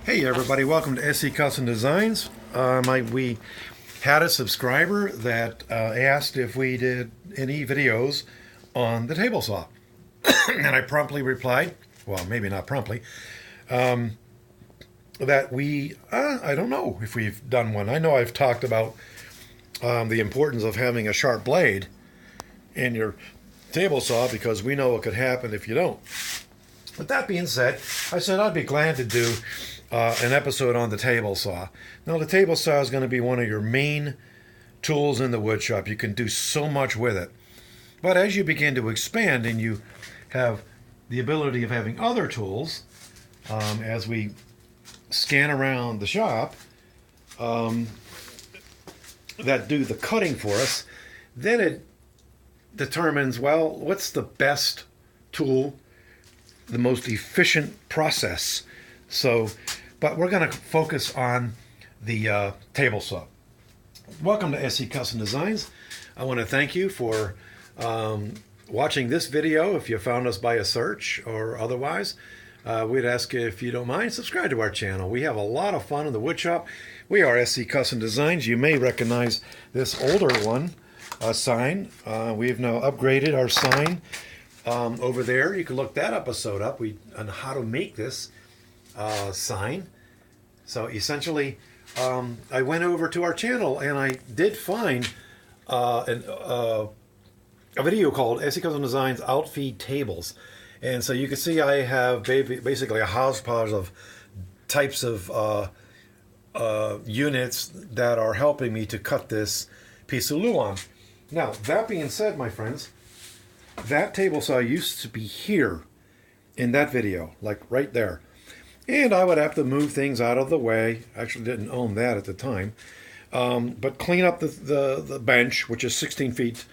Hey everybody, welcome to SE Custom Designs. We had a subscriber that asked if we did any videos on the table saw. And I promptly replied, well, maybe not promptly, that I don't know if we've done one. I know I've talked about the importance of having a sharp blade in your table saw because we know what could happen if you don't. With that being said, I said I'd be glad to do an episode on the table saw. Now, the table saw is going to be one of your main tools in the wood shop. You can do so much with it. But as you begin to expand and you have the ability of having other tools, as we scan around the shop, that do the cutting for us, then it determines, well, what's the best tool, the most efficient process. But we're going to focus on the table saw. Welcome to SE Custom Designs. I want to thank you for watching this video. If you found us by a search or otherwise, we'd ask you, if you don't mind, subscribe to our channel. We have a lot of fun in the wood shop. We are SE Custom Designs. You may recognize this older one sign. We've now upgraded our sign over there. You can look that episode up on how to make this sign. So essentially, I went over to our channel and I did find a video called SE Custom Designs Outfeed Tables. And so you can see I have basically a hodgepodge of types of units that are helping me to cut this piece of luan. Now, that being said, my friends, that table saw used to be here in that video, like right there. And I would have to move things out of the way. Actually didn't own that at the time. But clean up the bench, which is 16 feet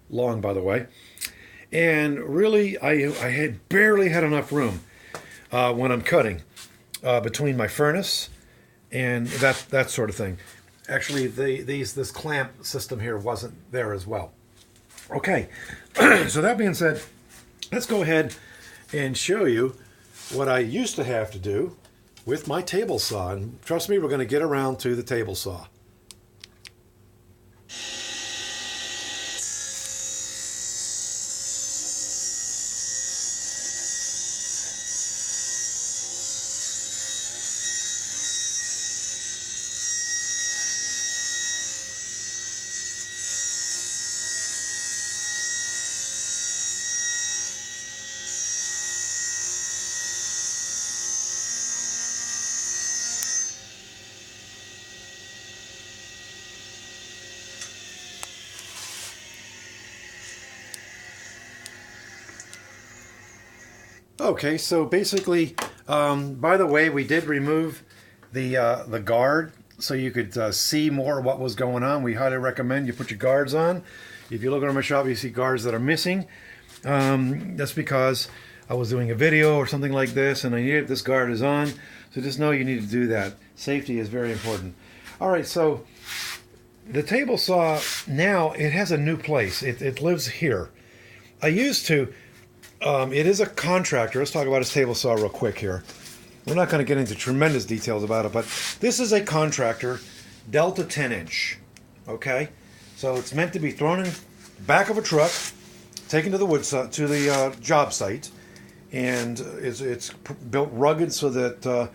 long, by the way. And really, I had barely had enough room when I'm cutting between my furnace and that sort of thing. Actually, this clamp system here wasn't there as well. Okay, so that being said, let's go ahead and show you what I used to have to do with my table saw. And trust me, we're going to get around to the table saw. Okay, so basically, by the way, we did remove the guard so you could see more what was going on. We highly recommend you put your guards on. If you look around my shop, you see guards that are missing. That's because I was doing a video or something like this, and I needed this guard is on. So just know you need to do that. Safety is very important. All right, so the table saw now, it has a new place. It lives here. I used to. It is a Contractor. Let's talk about his table saw real quick here. We're not going to get into tremendous details about it, but this is a Contractor Delta 10-inch. Okay, so it's meant to be thrown in the back of a truck, taken to the job site, and it's built rugged so that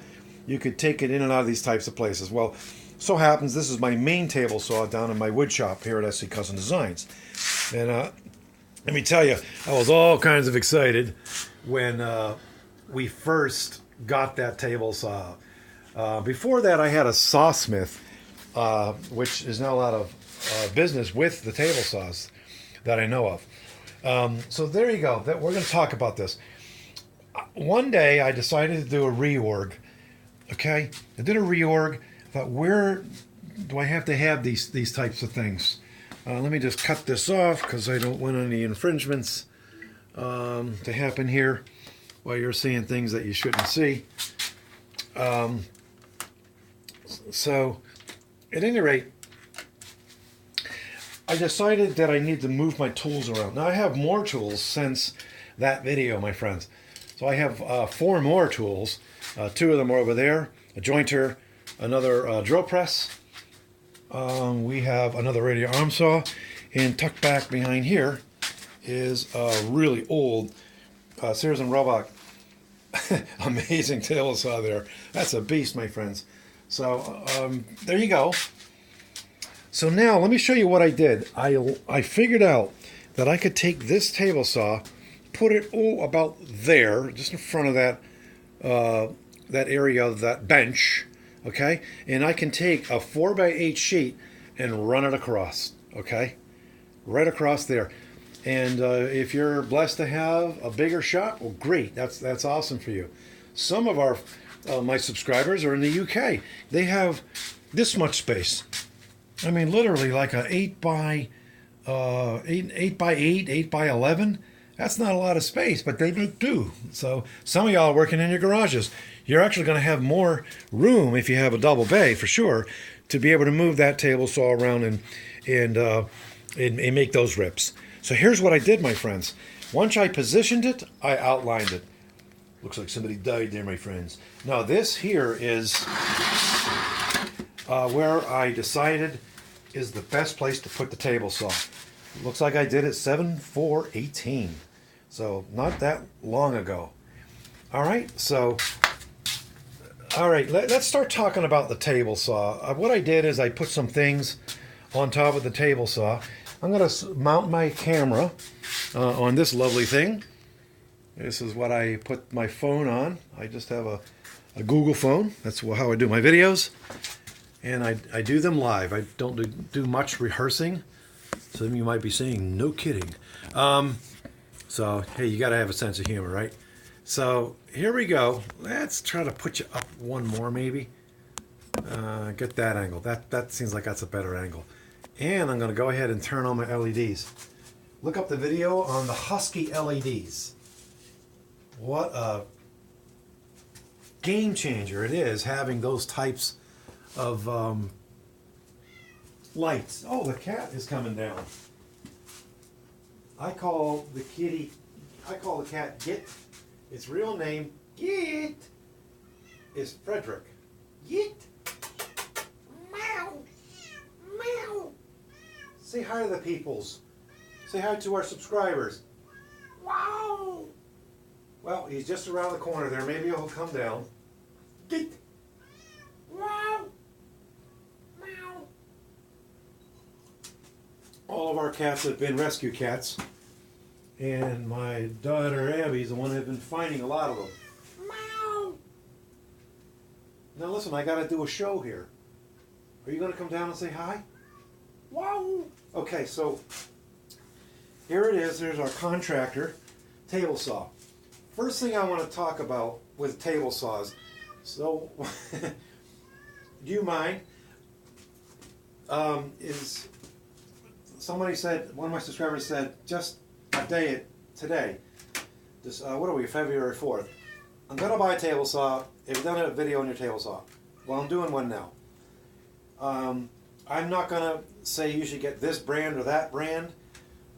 you could take it in and out of these types of places. Well, so happens this is my main table saw down in my wood shop here at SE Custom Designs, and let me tell you, I was all kinds of excited when we first got that table saw. Before that, I had a sawsmith, which is now out of business with the table saws that I know of. So there you go. We're going to talk about this. One day, I decided to do a reorg. Okay, I did a reorg. I thought, where do I have to have these types of things? Let me just cut this off because I don't want any infringements to happen here while you're seeing things that you shouldn't see. So, at any rate, I decided that I need to move my tools around. Now, I have more tools since that video, my friends. So I have 4 more tools. 2 of them are over there, a jointer, another drill press. We have another radial arm saw, and tucked back behind here is a really old Sears and Roebuck amazing table saw there. That's a beast, my friends. So there you go. So now let me show you what I did. I figured out that I could take this table saw, put it about there, just in front of that that area of that bench, okay? And I can take a 4x8 sheet and run it across, okay? Right across there. And if you're blessed to have a bigger shop, well, great. That's awesome for you. Some of our my subscribers are in the UK. They have this much space. I mean, literally like a 8 by 8 by 11. That's not a lot of space, but they do. So some of y'all are working in your garages. You're actually going to have more room if you have a double bay, for sure, to be able to move that table saw around and make those rips. So here's what I did, my friends. Once I positioned it, I outlined it. Looks like somebody died there, my friends. Now this here is where I decided is the best place to put the table saw. Looks like I did it 7/4/18. So not that long ago. All right, so let's start talking about the table saw. What I did is I put some things on top of the table saw. I'm going to mount my camera on this lovely thing. This is what I put my phone on. I just have a Google phone. That's how I do my videos. And I do them live. I don't do much rehearsing. So you might be saying, no kidding. So, hey, you got to have a sense of humor, right? So here we go. Let's try to put you up one more, maybe. Get that angle. That seems like that's a better angle. And I'm going to go ahead and turn on my LEDs. Look up the video on the Husky LEDs. What a game changer it is having those types of lights. Oh, the cat is coming down. I call the cat Git. Its real name, Git, is Frederick. Git. Meow. Meow. Say hi to the peoples. Say hi to our subscribers. Wow. Well, he's just around the corner there. Maybe he'll come down. Git. Wow. Meow. All of our cats have been rescue cats. And my daughter Abby's the one who's been finding a lot of them. Meow. Now listen, I got to do a show here. Are you going to come down and say hi? Wow. Okay, so here it is. There's our Contractor table saw. First thing I want to talk about with table saws. So, do you mind? Is somebody said, one of my subscribers said, just a day today, this, what are we, February 4th, I'm going to buy a table saw. Have you done a video on your table saw? Well, I'm doing one now. I'm not going to say you should get this brand or that brand.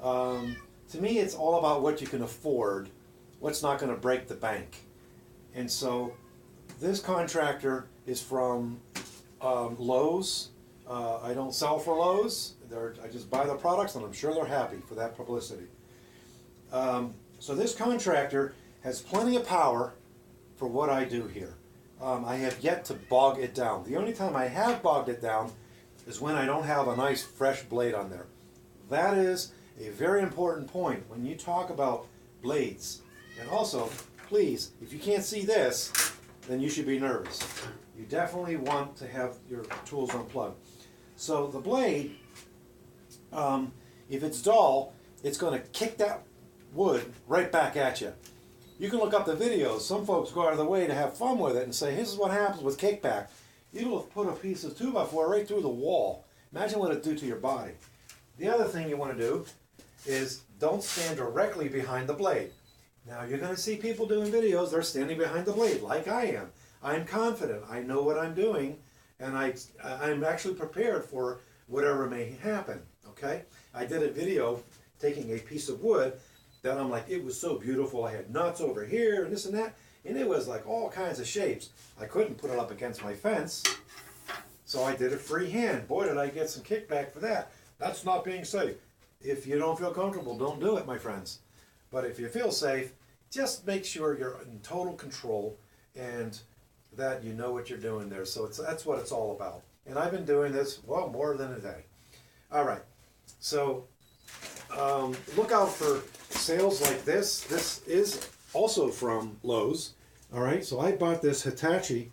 To me, it's all about what you can afford, what's not going to break the bank. And so this Contractor is from Lowe's. I don't sell for Lowe's. I just buy the products, and I'm sure they're happy for that publicity. So this Contractor has plenty of power for what I do here. I have yet to bog it down. The only time I have bogged it down is when I don't have a nice fresh blade on there. That is a very important point when you talk about blades. And also, please, if you can't see this, then you should be nervous. You definitely want to have your tools unplugged. So the blade, if it's dull, it's going to kick that wood right back at you. You can look up the videos. Some folks go out of the way to have fun with it and say, this is what happens with kickback. It'll put a piece of 2x4 right through the wall. Imagine what it'd do to your body. The other thing you want to do is don't stand directly behind the blade. Now you're going to see people doing videos, they're standing behind the blade like I am. I'm confident, I know what I'm doing, and I'm actually prepared for whatever may happen, okay? I did a video taking a piece of wood that I'm like, it was so beautiful, I had knots over here and this and that, And it was like all kinds of shapes. I couldn't put it up against my fence, so I did it freehand. Boy, did I get some kickback for that. That's not being safe. If you don't feel comfortable, don't do it, my friends. But if you feel safe, just make sure you're in total control and that you know what you're doing there. So that's what it's all about. And I've been doing this, well, more than a day. All right, so look out for sales like this. This is also from Lowe's. All right, so I bought this Hitachi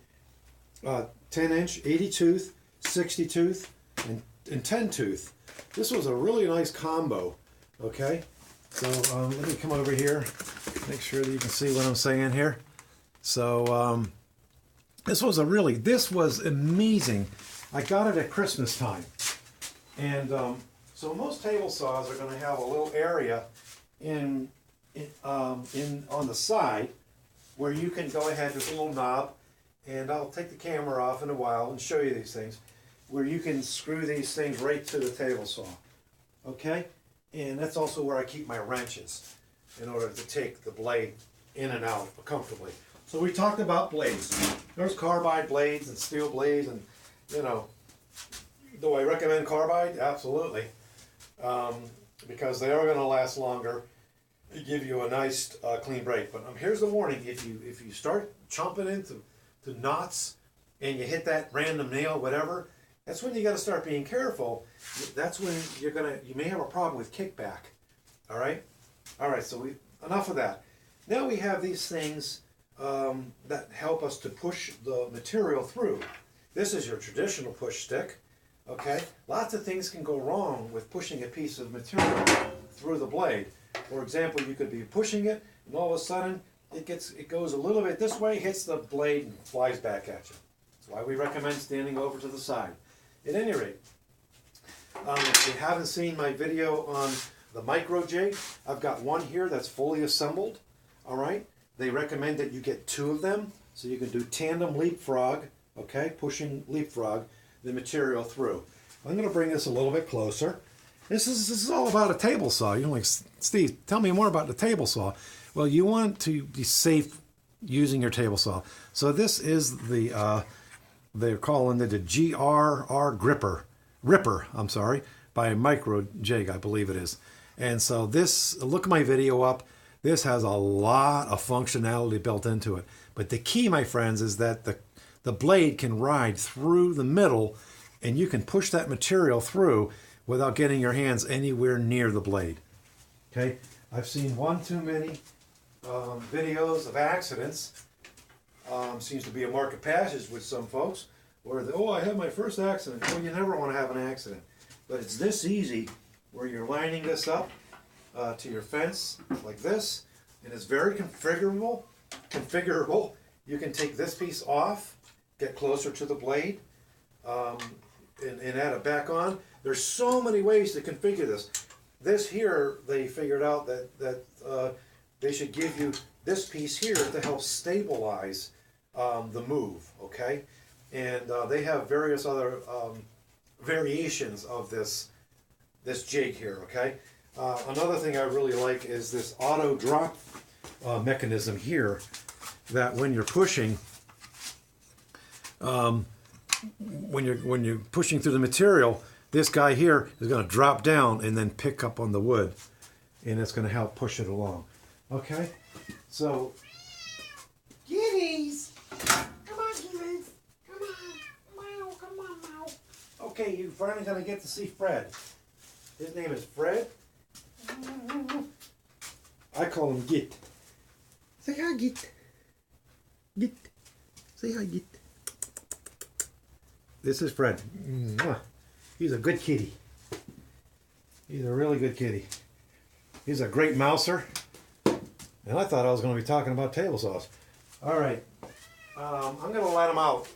10-inch, 80 tooth, 60 tooth, and 10 tooth. This was a really nice combo. Okay, so let me come over here, make sure that you can see what I'm saying here. So this was amazing. I got it at Christmas time, and so most table saws are going to have a little area on the side where you can go ahead. There's a little knob, and I'll take the camera off in a while and show you these things, where you can screw these things right to the table saw. Okay, and that's also where I keep my wrenches in order to take the blade in and out comfortably. So we talked about blades. There's carbide blades and steel blades, and you know, do I recommend carbide? Absolutely, because they are going to last longer. They give you a nice clean break. But here's the warning: if you start chomping into knots and you hit that random nail, whatever, that's when you got to start being careful. That's when you may have a problem with kickback. All right. So enough of that. Now we have these things that help us to push the material through. This is your traditional push stick. Okay. Lots of things can go wrong with pushing a piece of material through the blade. For example, you could be pushing it, and all of a sudden it goes a little bit this way, hits the blade, and flies back at you. That's why we recommend standing over to the side. At any rate, if you haven't seen my video on the micro jig, I've got one here that's fully assembled. All right, they recommend that you get 2 of them, so you can do tandem leapfrog. Okay, pushing leapfrog the material through. I'm going to bring this a little bit closer. This is all about a table saw. You're like, Steve, tell me more about the table saw. Well, you want to be safe using your table saw. So this is they're calling it a GRR Ripper, by Micro Jig, I believe it is. And so this, look my video up. This has a lot of functionality built into it. But the key, my friends, is that the blade can ride through the middle, and you can push that material through without getting your hands anywhere near the blade. Okay, I've seen one too many videos of accidents. Seems to be a mark of passage with some folks, where I had my first accident. Well, you never want to have an accident, but it's this easy, where you're lining this up to your fence like this, and it's very configurable. You can take this piece off, get closer to the blade, and add it back on. There's so many ways to configure this. This here, they figured out that they should give you this piece here to help stabilize the move, okay? And they have various other variations of this jig here, okay? Another thing I really like is this auto drop mechanism here, that when you're pushing, when you're pushing through the material, this guy here is going to drop down and then pick up on the wood, and it's going to help push it along. Okay, so kitties, come on, kitties, come on, meow, come on, meow. Okay, you're finally going to get to see Fred. His name is Fred. I call him Git. Say hi, Git. Git. Say hi, Git. This is Fred. He's a good kitty. He's a really good kitty. He's a great mouser. And I thought I was going to be talking about table saws. All right. I'm going to let him out.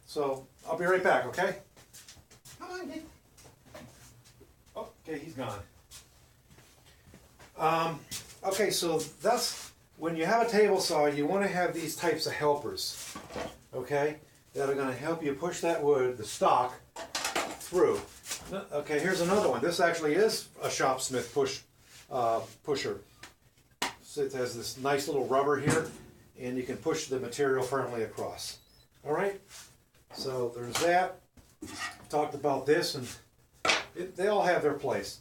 So I'll be right back, okay? Come on, Git. Okay, he's gone. Okay, so that's when you have a table saw, you want to have these types of helpers, okay, that are going to help you push that wood, the stock, through. Okay, here's another one. This actually is a Shopsmith pusher. So it has this nice little rubber here, and you can push the material firmly across. All right, so there's that. Talked about this, and they all have their place.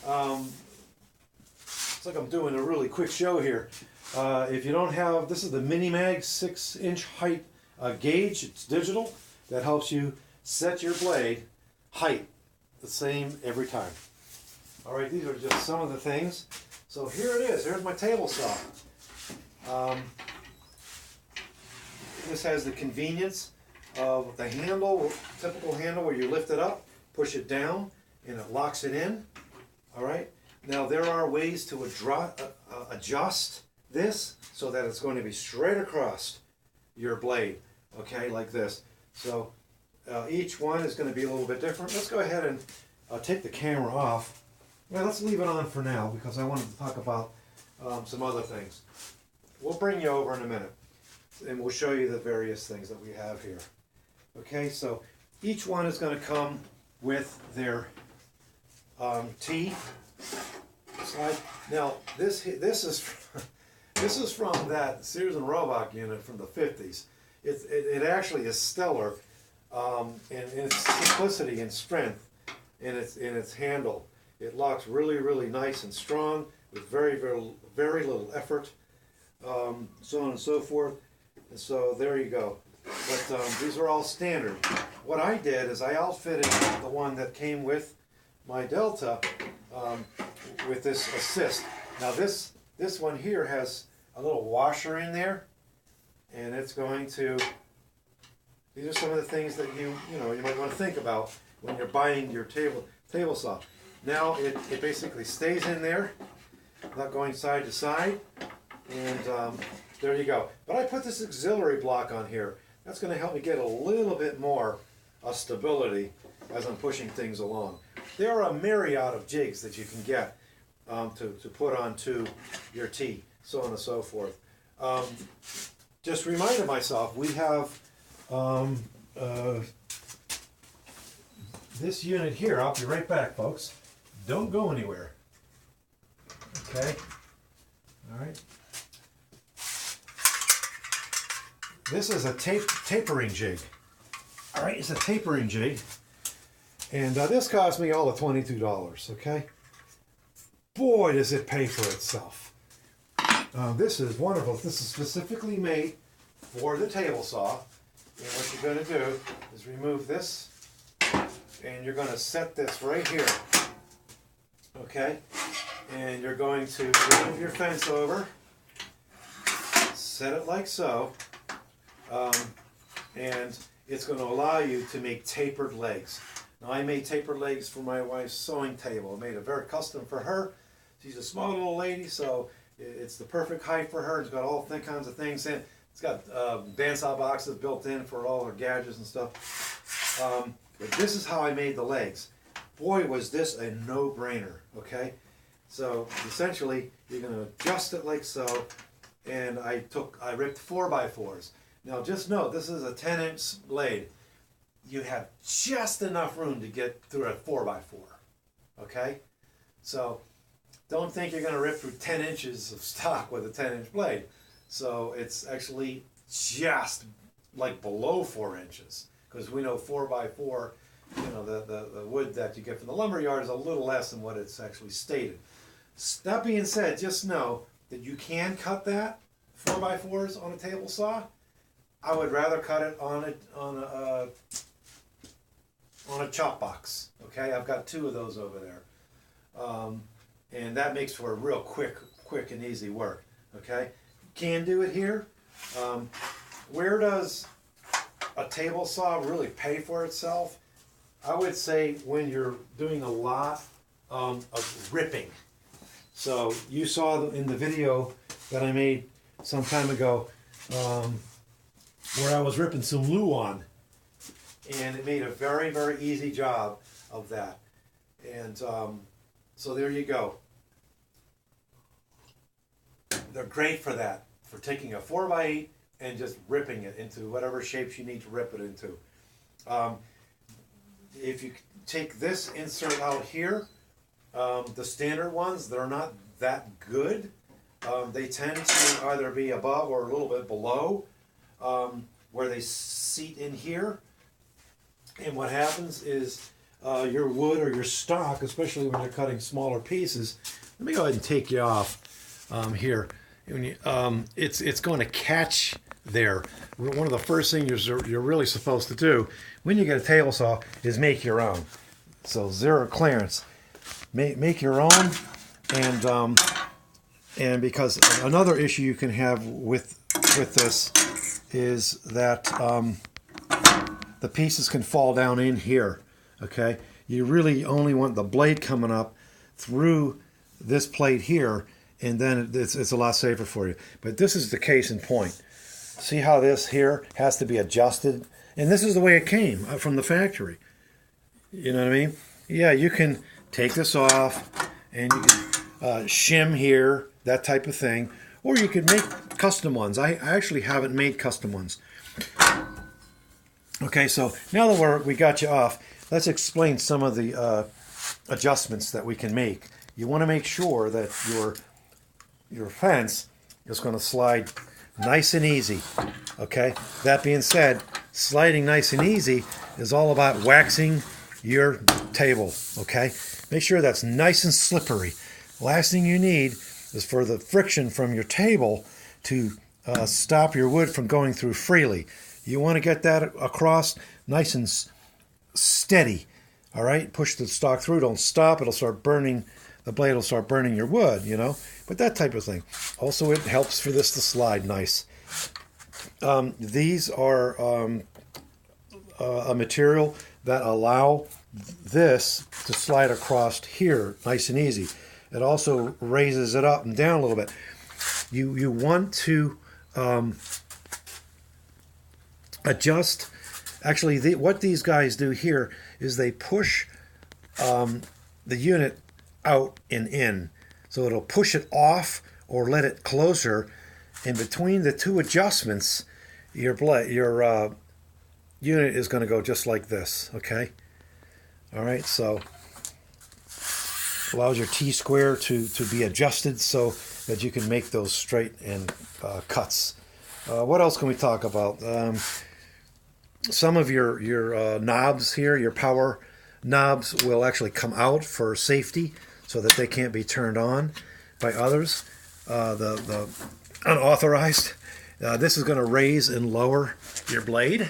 It's like I'm doing a really quick show here. If you don't have, this is the Mini Mag 6-inch height gauge. It's digital. That helps you set your blade height the same every time. All right, these are just some of the things. So here it is. Here's my table saw. This has the convenience of the handle, typical handle where you lift it up, push it down, and it locks it in. All right. Now there are ways to adjust this so that it's going to be straight across your blade. Okay, like this. So each one is going to be a little bit different. Let's go ahead and take the camera off. Well, let's leave it on for now because I wanted to talk about some other things. We'll bring you over in a minute and we'll show you the various things that we have here. Okay, so each one is going to come with their T slide. Now this is from that Sears and Roebuck unit from the 50s. It actually is stellar in its simplicity and strength in its handle. It locks really nice and strong with very little effort, so on and so forth. And so there you go. But these are all standard. What I did is I outfitted the one that came with my Delta with this assist. Now this one here has a little washer in there, and it's going to. These are some of the things that you might want to think about when you're buying your table saw. Now it basically stays in there, not going side to side, and there you go. But I put this auxiliary block on here. That's going to help me get a little bit more stability as I'm pushing things along. There are a myriad of jigs that you can get to put onto your T, so on and so forth. Just reminded myself, we have this unit here. I'll be right back, folks. Don't go anywhere. Okay. All right. This is a tapering jig. All right, it's a tapering jig. And this cost me all of $22, okay? Boy, does it pay for itself. This is wonderful. This is specifically made for the table saw. And what you're going to do is remove this, and you're going to set this right here, okay? And you're going to move your fence over, set it like so, and it's going to allow you to make tapered legs. Now I made tapered legs for my wife's sewing table. I made it very custom for her. She's a small little lady, so it's the perfect height for her. It's got all kinds of things in. It's got bandsaw boxes built in for all her gadgets and stuff. But this is how I made the legs. Boy, was this a no-brainer, okay? So essentially, you're going to adjust it like so, and I ripped 4x4s. Now just note, this is a 10-inch blade. You have just enough room to get through a 4x4, okay? So don't think you're going to rip through 10 inches of stock with a 10-inch blade. So it's actually just like below 4 inches, because we know 4x4, the wood that you get from the lumber yard is a little less than what it's actually stated. That being said, just know that you can cut that 4x4s on a table saw. I would rather cut it on a chop box. Okay, I've got 2 of those over there, and that makes for a real quick and easy work. Okay, can do it here. Where does a table saw really pay for itself? I would say when you're doing a lot of ripping. So you saw in the video that I made some time ago where I was ripping some Luan, and it made a very easy job of that. And so there you go. They're great for that, for taking a 4x8 and just ripping it into whatever shapes you need to rip it into. If you take this insert out here, the standard ones, they're not that good. They tend to either be above or a little bit below where they seat in here. And what happens is your wood or your stock, especially when you're cutting smaller pieces, let me go ahead and take you off here. It's going to catch there. One of the first things you're really supposed to do when you get a table saw is make your own. So zero clearance. Make your own, and because another issue you can have with this is that the pieces can fall down in here. Okay, you really only want the blade coming up through this plate here, and then it's a lot safer for you. But this is the case in point. See how this here has to be adjusted, and this is the way it came from the factory. You know what I mean? Yeah, you can take this off and you can shim here, that type of thing, or you could make custom ones. I actually haven't made custom ones. Okay, so now that we got you off, let's explain some of the adjustments that we can make. You want to make sure that your fence is going to slide nice and easy. Okay, that being said, sliding nice and easy is all about waxing your table. Okay, make sure that's nice and slippery. Last thing you need is for the friction from your table to stop your wood from going through freely. You want to get that across nice and steady. All right, push the stock through, don't stop, it'll start burning, the blade will start burning your wood, you know, but that type of thing. Also, it helps for this to slide nice. These are a material that allow this to slide across here nice and easy. It also raises it up and down a little bit. You want to adjust. Actually, what these guys do here is they push the unit out and in. So it'll push it off or let it closer. And between the two adjustments, your unit is going to go just like this, okay? All right, so allows your T-square to be adjusted so that you can make those straight and cuts. What else can we talk about? Some of your knobs here, your power knobs, will actually come out for safety so that they can't be turned on by others. The unauthorized. This is going to raise and lower your blade.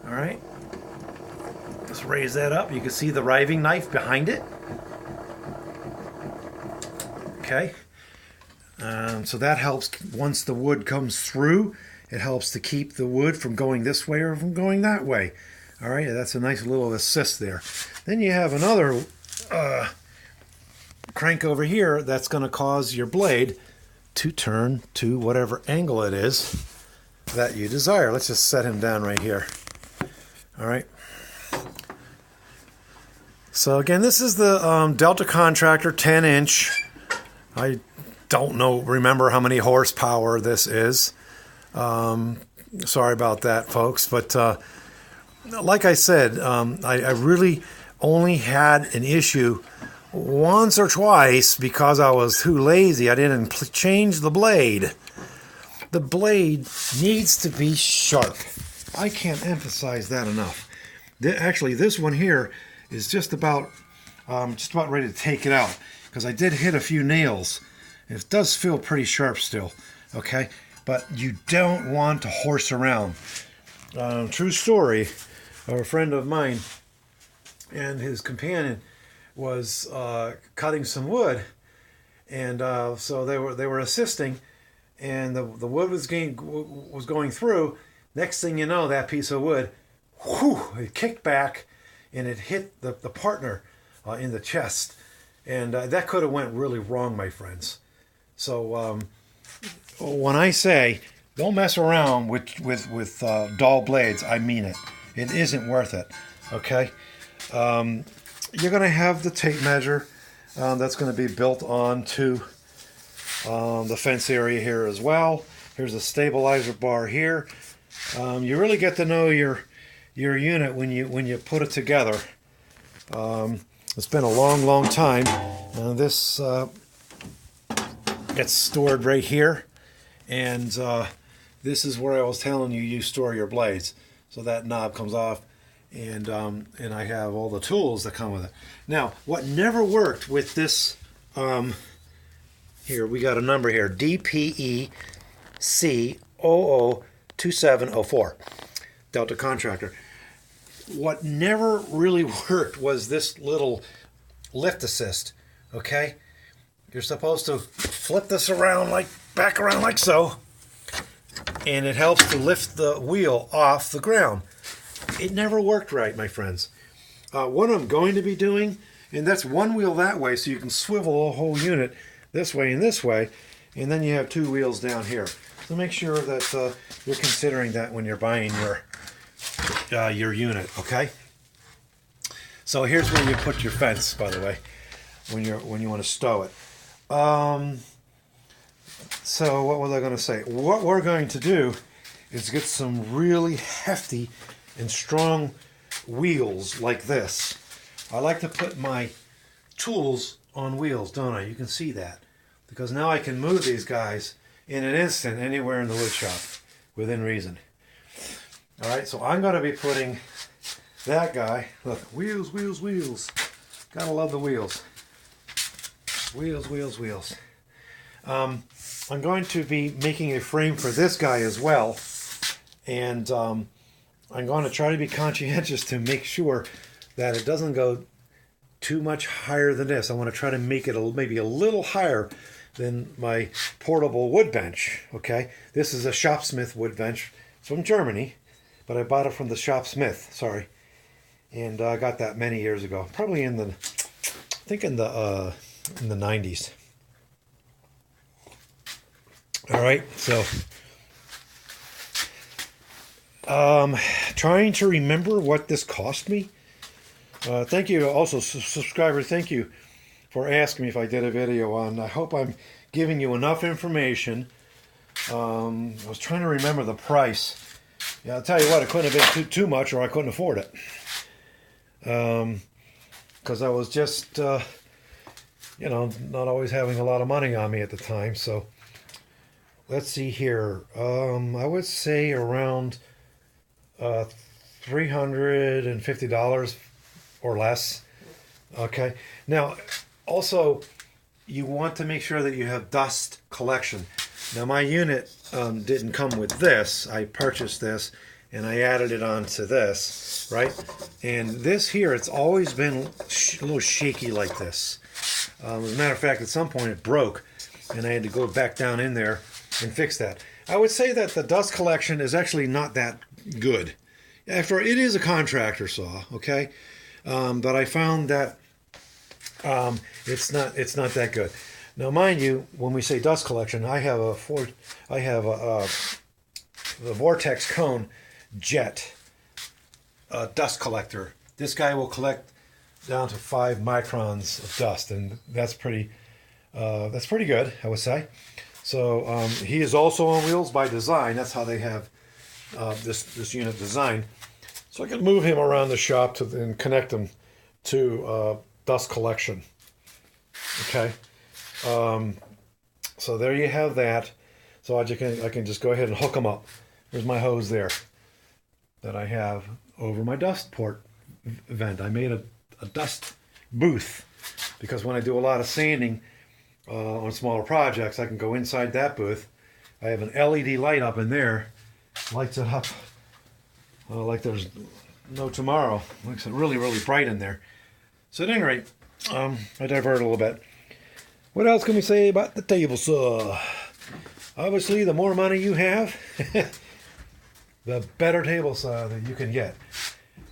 All right. Just raise that up. You can see the riving knife behind it. Okay. So that helps once the wood comes through. It helps to keep the wood from going this way or from going that way. All right, that's a nice little assist there. Then you have another crank over here that's going to cause your blade to turn to whatever angle it is that you desire. Let's just set him down right here. All right. So again, this is the Delta Contractor 10-inch. I don't remember how many horsepower this is. Sorry about that, folks. But like I said, I really only had an issue once or twice because I was too lazy. I didn't change the blade. The blade needs to be sharp. I can't emphasize that enough. Actually, this one here is just about ready to take it out because I did hit a few nails. It does feel pretty sharp still, okay? But you don't want to horse around. True story, a friend of mine and his companion was cutting some wood, and so they were assisting, and the wood was going through. Next thing you know, that piece of wood, it kicked back, and it hit the partner in the chest, and that could have went really wrong, my friends. So when I say don't mess around with dull blades, I mean it. It isn't worth it. Okay. You're going to have the tape measure that's going to be built onto the fence area here as well. Here's a stabilizer bar here. You really get to know your unit when you put it together. It's been a long time. This it's stored right here, and this is where I was telling you store your blades. So that knob comes off, and I have all the tools that come with it. Now, what never worked with this, here we got a number here, DPEC002704, Delta Contractor. What never really worked was this little lift assist, okay? You're supposed to flip this around back around like so, and it helps to lift the wheel off the ground. It never worked right, my friends. What I'm going to be doing, and that's one wheel that way, so you can swivel the whole unit this way, and then you have two wheels down here. So make sure that you're considering that when you're buying your unit, okay? So here's where you put your fence, by the way, when you want to stow it. So what was I going to say? What we're going to do is get some really hefty and strong wheels like this. I like to put my tools on wheels, don't I? You can see that, because now I can move these guys in an instant anywhere in the wood shop within reason. All right, so I'm going to be putting that guy, look, wheels, wheels, wheels. Gotta love the wheels. Wheels, wheels, wheels. I'm going to be making a frame for this guy as well, and I'm going to try to be conscientious to make sure that it doesn't go too much higher than this. I want to try to make it maybe a little higher than my portable wood bench, okay? This is a Shopsmith wood bench from Germany, but I bought it from the Shopsmith, sorry. And I got that many years ago, probably in the 90s. All right, so trying to remember what this cost me. Thank you, also subscriber. Thank you for asking me if I did a video on. I hope I'm giving you enough information. I was trying to remember the price. Yeah, I'll tell you what, it couldn't have been too much, or I couldn't afford it. Because I was just, not always having a lot of money on me at the time. So let's see here. I would say around $350 or less. Okay. Now, also, you want to make sure that you have dust collection. Now, my unit didn't come with this. I purchased this, and I added it onto this, right? And this here, it's always been a little shaky like this. As a matter of fact, at some point it broke, and I had to go back down in there and fix that. I would say that the dust collection is actually not that good. After it is a contractor saw, okay? But I found that it's not that good. Now, mind you, when we say dust collection, I have the Vortex Cone Jet dust collector. This guy will collect down to 5 microns of dust, and that's pretty good, I would say. So he is also on wheels by design. That's how they have this unit designed. So I can move him around the shop and connect him to dust collection. Okay. So there you have that. So I can just go ahead and hook them up. There's my hose there that I have over my dust port vent. I made a dust booth because when I do a lot of sanding on smaller projects, I can go inside that booth. I have an LED light up in there, lights it up like there's no tomorrow. Makes it really, really bright in there. So at any rate, I divert a little bit. What else can we say about the table saw? Obviously, the more money you have, the better table saw that you can get.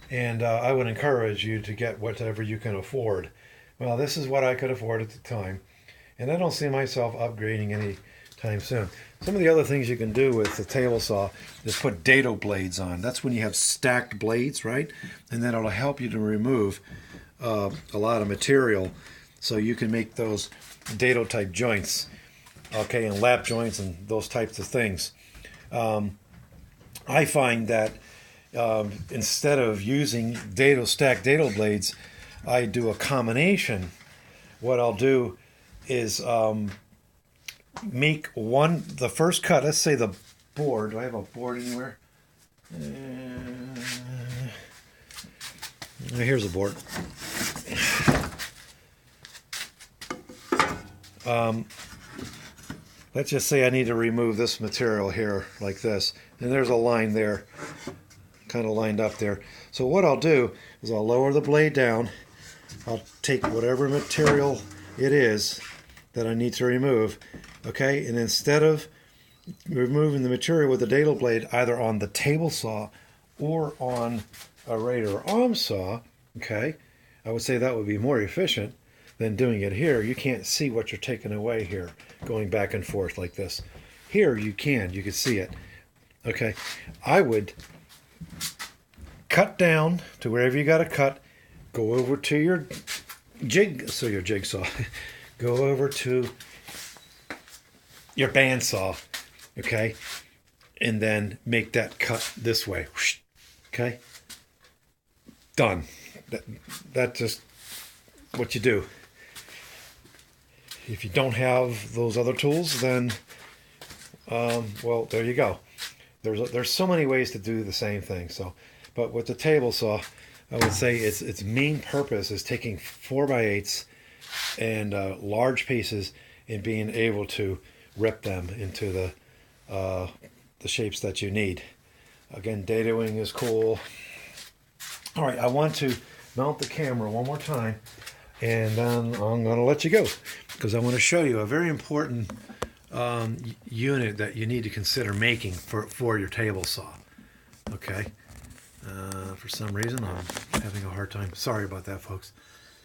And I would encourage you to get whatever you can afford. Well, this is what I could afford at the time. And I don't see myself upgrading anytime soon. Some of the other things you can do with the table saw is put dado blades on. That's when you have stacked blades, right? And then it'll help you to remove a lot of material so you can make those dado type joints, okay, and lap joints and those types of things. I find that instead of using stacked dado blades, I do a combination. What I'll do is make the first cut. Let's say the board. Do I have a board anywhere? Here's a board. Let's just say I need to remove this material here like this. And there's a line there, kind of lined up there. So what I'll do is I'll lower the blade down. I'll take whatever material it is that I need to remove, okay? And instead of removing the material with the dado blade either on the table saw or on a regular arm saw, okay, I would say that would be more efficient than doing it here. You can't see what you're taking away here, going back and forth like this. Here you can see it. Okay, I would cut down to wherever you got to cut, go over to your jigsaw, go over to your bandsaw, okay, and then make that cut this way. Okay, done. That's just what you do. If you don't have those other tools, then well, there you go. There's so many ways to do the same thing. So, but with the table saw, I would say its main purpose is taking 4x8s and large pieces and being able to rip them into the shapes that you need. Again, dadoing is cool. All right, I want to mount the camera one more time, and then I'm going to let you go because I want to show you a very important unit that you need to consider making for your table saw. Okay. For some reason, I'm having a hard time. Sorry about that, folks.